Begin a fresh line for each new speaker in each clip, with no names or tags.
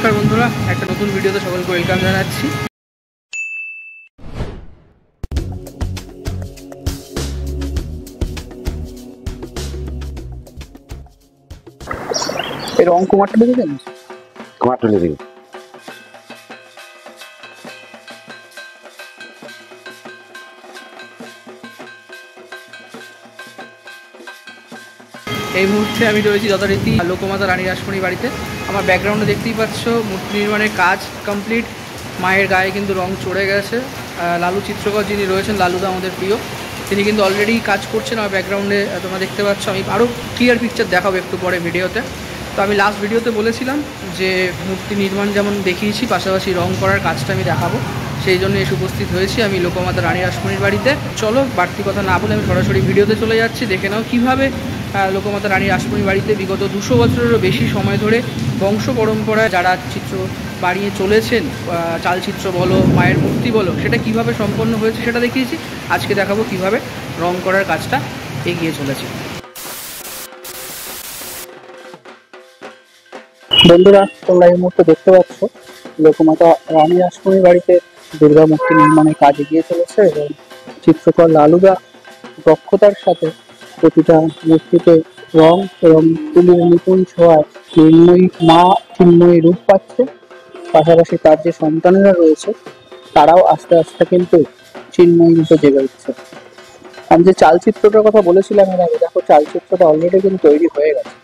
নমস্কার বন্ধুরা, একটা নতুন ভিডিওতে সকলকে ওয়েলকাম জানাচ্ছি।
এর রং কুমারটা দেখেছেন?
কুমারটা দেখি।
এই মুহূর্তে আমি রয়েছি যথারীতি লোকমাতা রানী রাসমণি বাড়িতে। আমার ব্যাকগ্রাউন্ডে দেখতেই পাচ্ছ মূর্তি নির্মাণের কাজ কমপ্লিট। মায়ের গায়ে কিন্তু রং চড়ে গেছে। লালু চিত্রকর যিনি রয়েছেন, লালুদা আমাদের প্রিয়, তিনি কিন্তু অলরেডি কাজ করছেন। আমার ব্যাকগ্রাউন্ডে তোমরা দেখতে পাচ্ছ। আমি আরও ক্লিয়ার পিকচার দেখাবো একটু পরে ভিডিওতে। তো আমি লাস্ট ভিডিওতে বলেছিলাম যে মূর্তি নির্মাণ যেমন দেখিয়েছি, পাশাপাশি রং করার কাজটা আমি দেখাবো, সেই জন্য এসে উপস্থিত হয়েছি আমি লোকমাতা রানী রাসমণির বাড়িতে। চলো বাড়তি কথা না বলে আমি সরাসরি ভিডিওতে চলে যাচ্ছি। দেখে নাও কীভাবে লোকমাতা রানী রাসমণির বাড়িতে বিগত 200 বছরেরও বেশি সময় ধরে বংশ পরম্পরায় যারা চিত্র বাড়িয়ে চলেছেন, চালচিত্র বলো, মায়ের মূর্তি বলো, সেটা কিভাবে সম্পন্ন হয়েছে সেটা দেখিয়েছি। আজকে দেখাবো কিভাবে রং করার কাজটা এগিয়ে চলেছে।
বন্ধুরা, তোমরা এই মুহূর্তে দেখতে পাচ্ছ লোকমাতা রানী রাসমণির বাড়িতে দুর্গা মূর্তি নির্মাণের কাজ এগিয়ে চলেছে এবং চিত্রকর লালুদা দক্ষতার সাথে প্রতিটা মূর্তিতে রং এবং তুলির নিপুণ ছোঁয়ায় চিন্ময়ী মা চিন্ময়ী রূপ পাচ্ছে। পাশাপাশি তার যে সন্তানেরা রয়েছে তারাও আস্তে আস্তে কিন্তু চিন্ময়ী রূপে জেগে উঠছে। আমি যে চালচিত্রটার কথা বলেছিলাম এর আগে, দেখো চালচিত্রটা অলরেডি কিন্তু তৈরি হয়ে গেছে।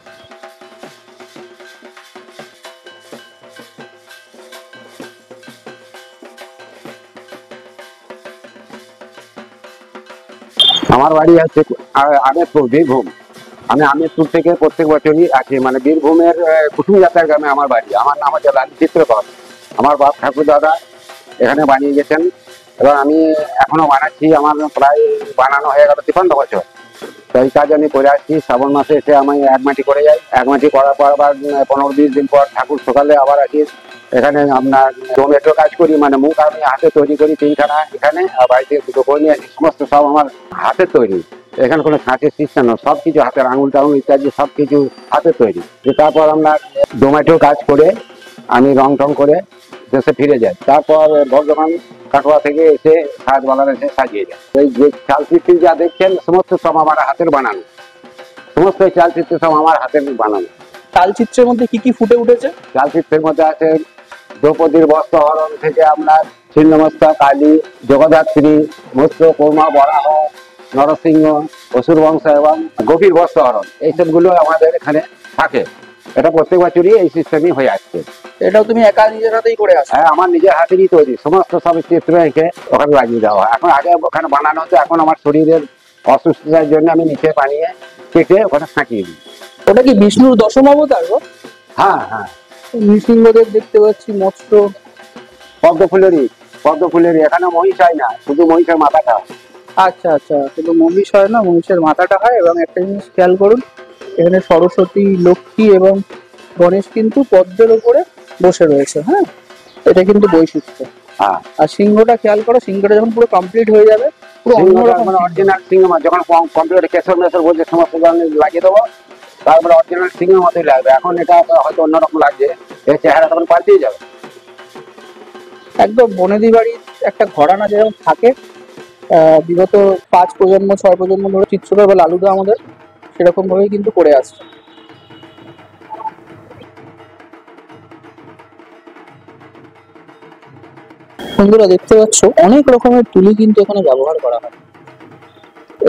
আমার বাড়ি হচ্ছে আমেরপুর, বীরভূম। আমি আমেরপুর থেকে প্রত্যেক বছরই আসি, মানে বীরভূমের কুটুম যাত্রার গ্রামে আমার বাড়ি। আমার নাম হচ্ছে লালু চিত্রকর। আমার বাপ ঠাকুর দাদা এখানে বানিয়ে গেছেন এবং আমি এখনো বানাচ্ছি। আমার প্রায় বানানো হয়ে গেল 53 বছর। তো এই কাজ আমি করে আসছি। শ্রাবণ মাসে এসে আমি এক মাটি করে যাই। এক মাটি করার পর আবার 15-20 দিন পর ঠাকুর সকালে আবার আসি। এখানে আপনার জমেটো কাজ করি, মানে মুখ আমি হাতে তৈরি করি 3খানা এখানে, আর বাড়িতে 2টো করে নিয়ে আসি। সমস্ত সব আমার হাতের তৈরি। এখানে কোনো ছাঁচের সিস্টেম না, সব কিছু হাতের আঙুল টাঙুল ইত্যাদি সব কিছু হাতের তৈরি। তারপর আমরা জমেটো কাজ করে আমি রং টং করে দেশে ফিরে যাই। তারপর বর্ধমান কাটোয়া থেকে এসে সাজবালার এসে সাজিয়ে যায়। এই যে চালচিত্র যা দেখছেন সমস্ত সব আমার হাতের বানানো, সমস্ত চালচিত্র সব আমার হাতের বানানো।
চালচিত্রের মধ্যে কি কি ফুটে উঠেছে?
চালচিত্রের মধ্যে আছে দ্রৌপদীর বস্ত্রহরণ থেকে আপনার ছিন্নমস্তা, কালী, জগদ্ধাত্রী, মৎস্য, কৌমা, বরাহ, নরসিংহ, অসুর বংশ এবং গভীর বস্ত্রহরণ, এইসবগুলো আমাদের এখানে থাকে। এটা প্রত্যেক বছরই এই সিস্টেমই হয়ে আসছে।
এটাও তুমি একা নিজের হাতেই করে আসো?
হ্যাঁ, আমার নিজের হাতেরই তৈরি। সমস্ত সব চিত্র এঁকে ওখানে লাগিয়ে দেওয়া হয়। এখন আগে ওখানে বানানো হতো, এখন আমার শরীরের অসুস্থতার জন্য আমি নিচে বানিয়ে কেটে ওখানে ফাঁকিয়ে দিই।
ওটা কি বিষ্ণুর দশম অবতার?
হ্যাঁ হ্যাঁ,
নৃসিংহদেব দেখতে পাচ্ছি, মৎস্য,
পদ্মফুলেরই। এখানে মহিষ হয় না, শুধু মহিষের মাথাটা।
আচ্ছা আচ্ছা, শুধু মহিষ হয় না, মহিষের মাথাটা হয়। এবং একটা জিনিস খেয়াল করুন, এখানে সরস্বতী, লক্ষ্মী এবং গণেশ কিন্তু পদ্মের উপরে বসে রয়েছে। হ্যাঁ, এটা কিন্তু বৈশিষ্ট্য।
হ্যাঁ,
আর সিংহটা খেয়াল করো, সিংহটা যখন পুরো কমপ্লিট হয়ে যাবে, পুরো অন্যরকম
অরিজিনাল সিংহ মাছ। যখন কম্পিউটার কেশর মেশর বলছে সমস্ত লাগিয়ে দেবো, তারপরে অরিজিনাল সিংহের মতোই লাগবে। এখন এটা হয়তো অন্যরকম লাগছে, এর চেহারা তখন পাল্টিয়ে যাবে।
একদম বনেদি বাড়ির একটা ঘরানা যেরকম থাকে, বিগত 5 প্রজন্ম 6 প্রজন্ম ধরে চিত্রকর বা লালুদা আমাদের সেরকম ভাবেই কিন্তু করে আসছে। বন্ধুরা দেখতে পাচ্ছ অনেক রকমের তুলি কিন্তু এখানে ব্যবহার করা হয়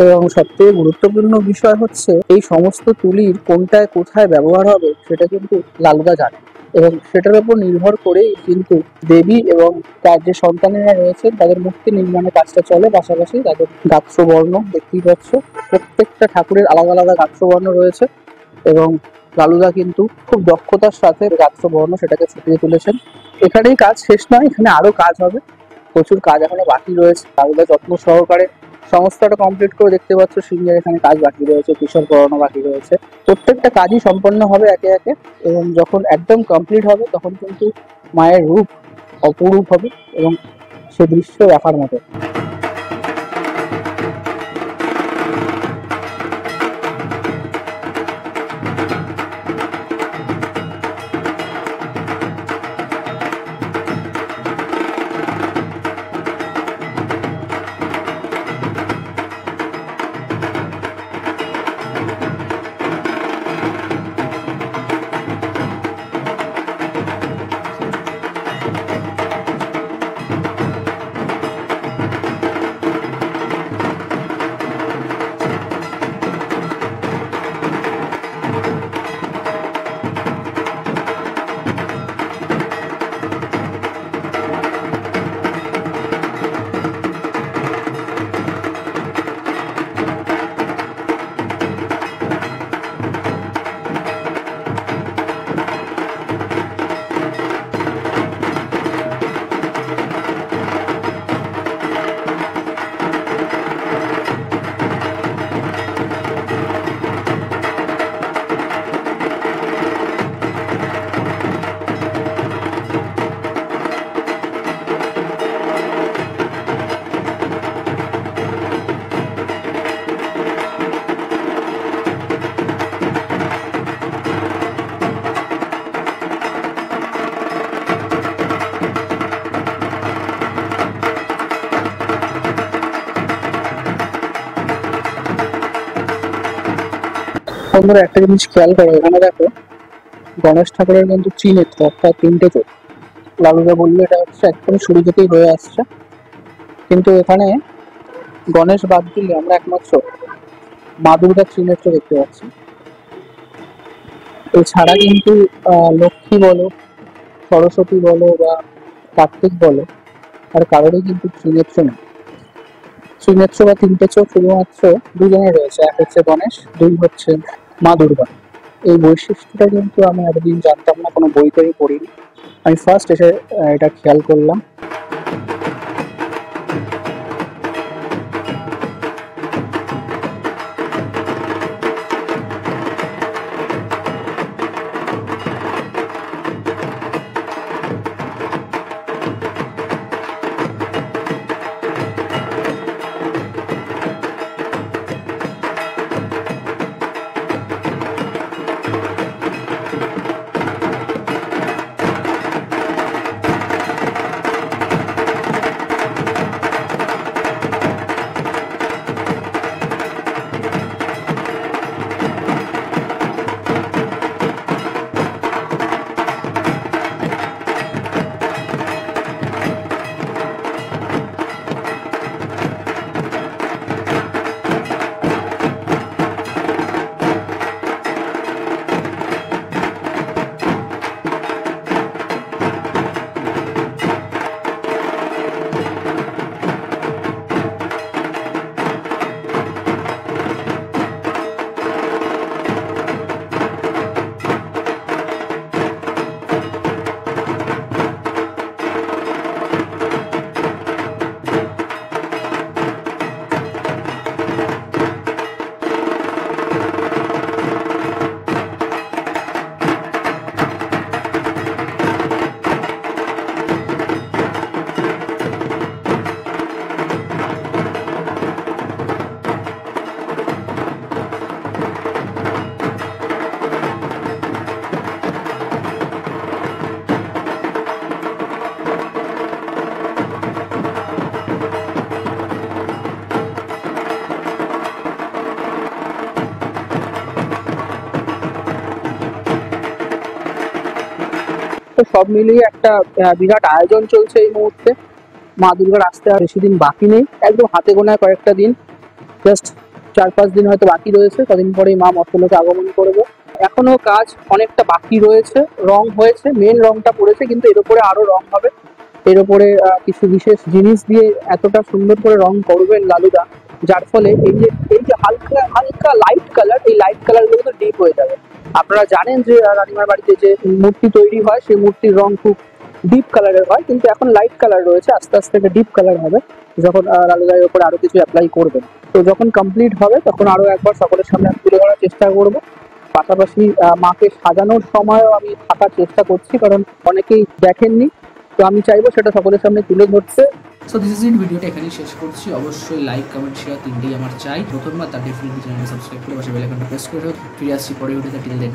এবং সবথেকে গুরুত্বপূর্ণ বিষয় হচ্ছে এই সমস্ত তুলির কোনটায় কোথায় ব্যবহার হবে সেটা কিন্তু লালুদা জানে এবং সেটার উপর নির্ভর করেই কিন্তু দেবী এবং তার যে সন্তানেরা রয়েছেন তাদের মূর্তি নির্মাণের কাজটা চলে। পাশাপাশি তাদের গাত্রবর্ণ দেখতেই পাচ্ছ, প্রত্যেকটা ঠাকুরের আলাদা আলাদা গাত্রবর্ণ রয়েছে এবং লালুদা কিন্তু খুব দক্ষতার সাথে গাত্রবর্ণ সেটাকে ফুটিয়ে তুলেছেন। এখানেই কাজ শেষ নয়, এখানে আরো কাজ হবে, প্রচুর কাজ এখনো বাকি রয়েছে। লালুদা যত্ন সহকারে সমস্তটা কমপ্লিট করে দেখতে পাচ্ছ। সিংহের এখানে কাজ বাকি রয়েছে, কিশোর পড়ানো বাকি রয়েছে। প্রত্যেকটা কাজই সম্পন্ন হবে একে একে এবং যখন একদম কমপ্লিট হবে তখন কিন্তু মায়ের রূপ অপরূপ হবে এবং সে দৃশ্য দেখার মতো। বন্ধুরা একটা জিনিস খেয়াল করো, এখানে দেখো গণেশ ঠাকুরের কিন্তু ত্রিনেত্র অর্থাৎ তিনটে চোখ। লালুদা বললে এটা হচ্ছে একদম শুরু থেকেই হয়ে আসছে, কিন্তু এখানে গণেশ বাদ দিলে আমরা একমাত্র মা দুর্গার ত্রিনেত্র দেখতে পাচ্ছি। এছাড়া কিন্তু লক্ষ্মী বলো, সরস্বতী বলো বা কার্তিক বলো, আর কারোরই কিন্তু ত্রিনেত্র নেই। ত্রিনেত্র বা তিনটে চোখ শুধুমাত্র দুজনে রয়েছে, এক হচ্ছে গণেশ, দুই হচ্ছে মা দুর্গা। এই বৈশিষ্ট্যটা কিন্তু আমি এতদিন জানতাম না, কোনো বইতেই পড়িনি, আমি ফার্স্ট এসে এটা খেয়াল করলাম। তো সব মিলিয়ে একটা বিরাট আয়োজন চলছে এই মুহূর্তে। মা দুর্গার আসতে আর বেশি দিন বাকি নেই, একদম হাতে গোনায় কয়েকটা দিন, জাস্ট 4-5 দিন হয়তো বাকি রয়েছে, কদিন পরেই মা মর্তলোকে আগমন করবে। এখনো কাজ অনেকটা বাকি রয়েছে, রং হয়েছে, মেন রংটা পড়েছে, কিন্তু এর উপরে আরো রং হবে। এর উপরে কিছু বিশেষ জিনিস দিয়ে এতটা সুন্দর করে রং করবেন লালুদা, যার ফলে এই যে হালকা হালকা লাইট কালার, এই লাইট কালার গুলো কিন্তু ডিপ হয়ে যাবে। আপনারা জানেন যে রানীমার বাড়িতে যে মূর্তি তৈরি হয় সেই মূর্তির রং খুব ডিপ কালারের হয়, কিন্তু এখন লাইট কালার রয়েছে, আস্তে আস্তে একটা ডিপ কালার হবে যখন লালুদার উপরে আরো কিছু অ্যাপ্লাই করবেন। তো যখন কমপ্লিট হবে তখন আরো একবার সকলের সামনে আমি তুলে ধরার চেষ্টা করব। পাশাপাশি মাকে সাজানোর সময়ও আমি থাকার চেষ্টা করছি, কারণ অনেকেই দেখেননি, তো আমি চাইবো সেটা সকলের সামনে তুলে ধরতে।
সো দিস ইজ ইট, ভিডিওটা এখানেই শেষ করছি। অবশ্যই লাইক, কমেন্ট, শেয়ার তিনটেই আমার চাই। প্রথমবার তার ডেফিনেটলি চ্যানেল সাবস্ক্রাইব করে পাশে বেল আইকনটা প্রেস করে ফিরে আসছি পরের ভিডিওতে। টিল দেন।